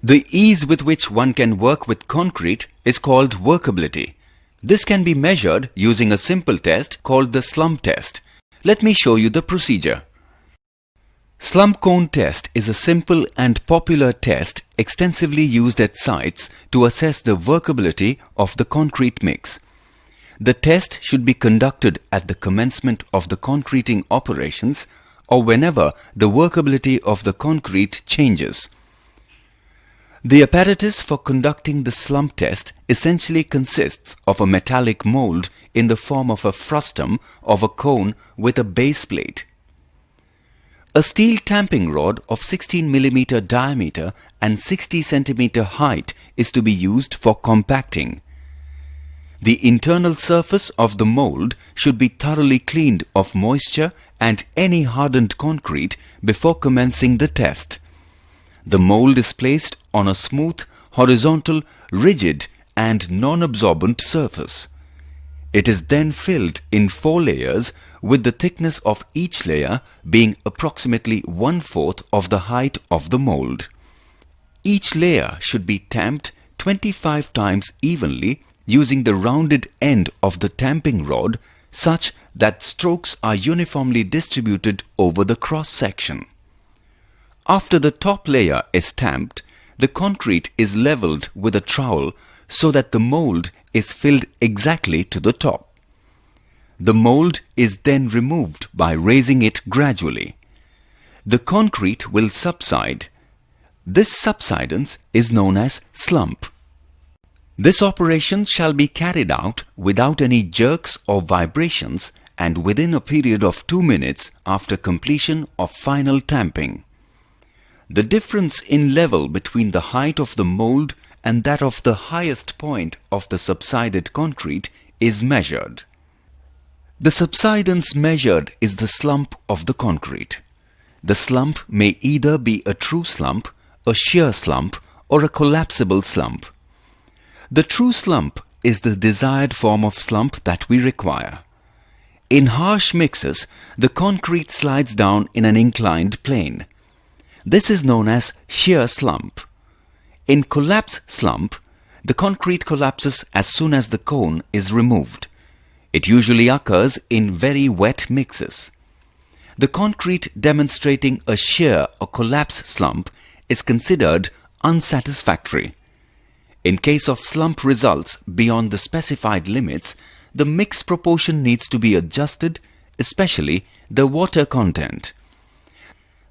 The ease with which one can work with concrete is called workability. This can be measured using a simple test called the slump test. Let me show you the procedure. Slump cone test is a simple and popular test extensively used at sites to assess the workability of the concrete mix. The test should be conducted at the commencement of the concreting operations or whenever the workability of the concrete changes. The apparatus for conducting the slump test essentially consists of a metallic mold in the form of a frustum of a cone with a base plate. A steel tamping rod of 16 mm diameter and 60 cm height is to be used for compacting. The internal surface of the mold should be thoroughly cleaned of moisture and any hardened concrete before commencing the test. The mold is placed on a smooth, horizontal, rigid and non-absorbent surface. It is then filled in 4 layers with the thickness of each layer being approximately 1/4 of the height of the mold. Each layer should be tamped 25 times evenly using the rounded end of the tamping rod such that strokes are uniformly distributed over the cross-section. After the top layer is tamped, the concrete is leveled with a trowel so that the mold is filled exactly to the top. The mold is then removed by raising it gradually. The concrete will subside. This subsidence is known as slump. This operation shall be carried out without any jerks or vibrations and within a period of 2 minutes after completion of final tamping. The difference in level between the height of the mold and that of the highest point of the subsided concrete is measured. The subsidence measured is the slump of the concrete. The slump may either be a true slump, a shear slump, or a collapsible slump. The true slump is the desired form of slump that we require. In harsh mixes, the concrete slides down in an inclined plane. This is known as shear slump. In collapse slump, the concrete collapses as soon as the cone is removed. It usually occurs in very wet mixes. The concrete demonstrating a shear or collapse slump is considered unsatisfactory. In case of slump results beyond the specified limits, the mix proportion needs to be adjusted, especially the water content.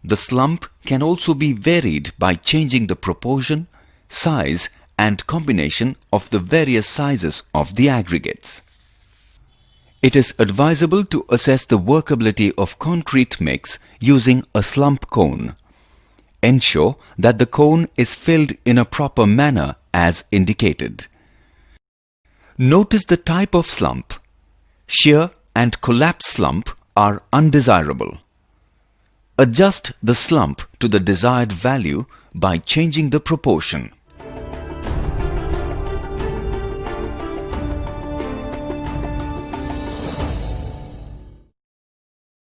The slump can also be varied by changing the proportion, size and combination of the various sizes of the aggregates. It is advisable to assess the workability of concrete mix using a slump cone. Ensure that the cone is filled in a proper manner as indicated. Notice the type of slump. Shear and collapse slump are undesirable. Adjust the slump to the desired value by changing the proportion.